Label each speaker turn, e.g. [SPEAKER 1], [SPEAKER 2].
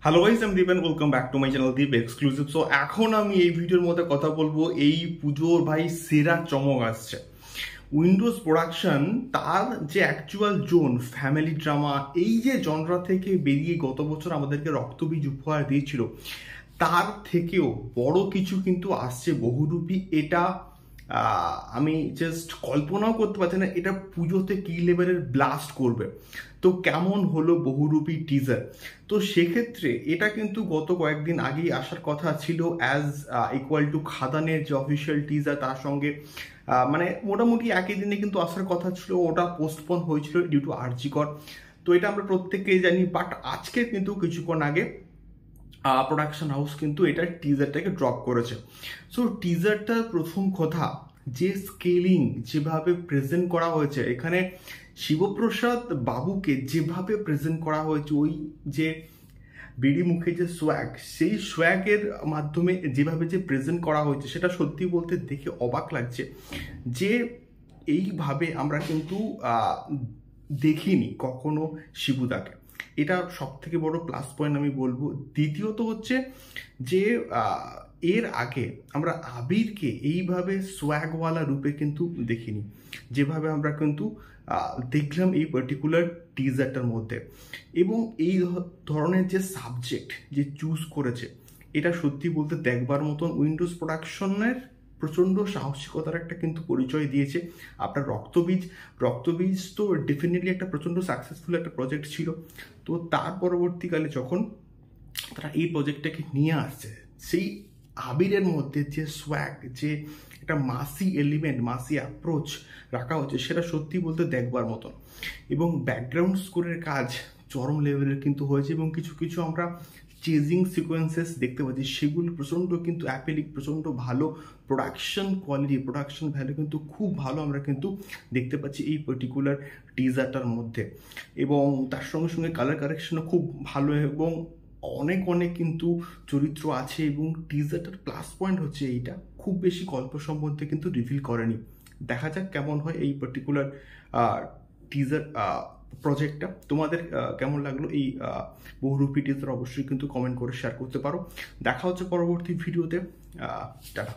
[SPEAKER 1] Hello guys, আমি Deep and welcome back to my channel Deep exclusive. So এখন আমি এই ভিডিওর মধ্যে কথা বলবো এই পুজোর ভাই সেরা চমক আসছে উইন্ডোজ প্রোডাকশন। তার যে অ্যাকচুয়াল জোন ফ্যামিলি ড্রামা, এই যে জনরা থেকে বেরিয়ে গত বছর আমাদেরকে রক্তবীজ উপহার দিয়েছিল, তার থেকেও বড় কিছু কিন্তু আসছে বহুরূপী। এটা আমি জাস্ট কল্পনাও করতে পারছি না এটা পুজোতে কি লেভেলের ব্লাস্ট করবে। তো কেমন হলো বহুরূপী টিজার? তো সেক্ষেত্রে এটা কিন্তু গত কয়েকদিন আগেই আসার কথা ছিল অ্যাজ ইকুয়াল টু খাদানের যে অফিসিয়াল টিজার, তার সঙ্গে মানে মোটামুটি একই দিনে কিন্তু আসার কথা ছিল। ওটা পোস্টপোন হয়েছিল ডিউ টু আরজিকর। তো এটা আমরা প্রত্যেকেই জানি, বাট আজকে কিন্তু কিছুক্ষণ আগে প্রোডাকশন হাউস কিন্তু এটা টিজারটাকে ড্রপ করেছে। সো টিজারটার প্রথম কথা, যে স্কেলিং যেভাবে প্রেজেন্ট করা হয়েছে এখানে, শিবপ্রসাদ বাবুকে যেভাবে প্রেজেন্ট করা হয়েছে, ওই যে বিড়ি মুখে যে সোয়াগ, সেই সোয়াগের মাধ্যমে যেভাবে যে প্রেজেন্ট করা হয়েছে, সেটা সত্যি বলতে দেখে অবাক লাগছে যে এইভাবে আমরা কিন্তু দেখিনি কখনো শিবুদাকে। এটা সব থেকে বড় প্লাস পয়েন্ট আমি বলবো। দ্বিতীয়ত হচ্ছে যে এর আগে আমরা আবিরকে এইভাবে সোয়াগওয়ালা রূপে কিন্তু দেখিনি, যেভাবে আমরা কিন্তু দেখলাম এই পার্টিকুলার টিজারটার মধ্যে। এবং এই ধরনের যে সাবজেক্ট যে চুজ করেছে, এটা সত্যি বলতে দেখবার মতন। উইন্ডোজ প্রোডাকশনের প্রচণ্ড সাহসিকতার একটা কিন্তু পরিচয় দিয়েছে। আপনার রক্তবীজ তো ডেফিনেটলি একটা প্রচণ্ড সাকসেসফুল একটা প্রজেক্ট ছিল। তো তার পরবর্তীকালে যখন তারা এই প্রজেক্টটাকে নিয়ে আসছে, সেই আবিরের মধ্যে যে সোয়াগ, যে একটা মাসি এলিমেন্ট, মাসি অ্যাপ্রোচ রাখা হচ্ছে, সেটা সত্যি বলতে দেখবার মতন। এবং ব্যাকগ্রাউন্ড স্কোরের কাজ চরম লেভেলের কিন্তু হয়েছে, এবং কিছু কিছু আমরা চেজিং সিকোয়েন্সেস দেখতে পাচ্ছি, সেগুলো প্রচণ্ড কিন্তু অ্যাপেলিক, প্রচণ্ড ভালো প্রোডাকশন কোয়ালিটি, প্রোডাকশন ভ্যালু কিন্তু খুব ভালো আমরা কিন্তু দেখতে পাচ্ছি এই পার্টিকুলার টিজারটার মধ্যে। এবং তার সঙ্গে সঙ্গে কালার কারেকশনও খুব ভালো, এবং অনেক অনেক কিন্তু চরিত্র আছে। এবং টিজারটার প্লাস পয়েন্ট হচ্ছে এইটা, খুব বেশি গল্প সম্বন্ধে কিন্তু রিভিল করেনি। দেখা যাক কেমন হয় এই পার্টিকুলার টিজার প্রজেক্টটা। তোমাদের কেমন লাগলো এই বহুরূপী টিজার? অবশ্যই কিন্তু কমেন্ট করে শেয়ার করতে পারো। দেখা হচ্ছে পরবর্তী ভিডিওতে। টাটা।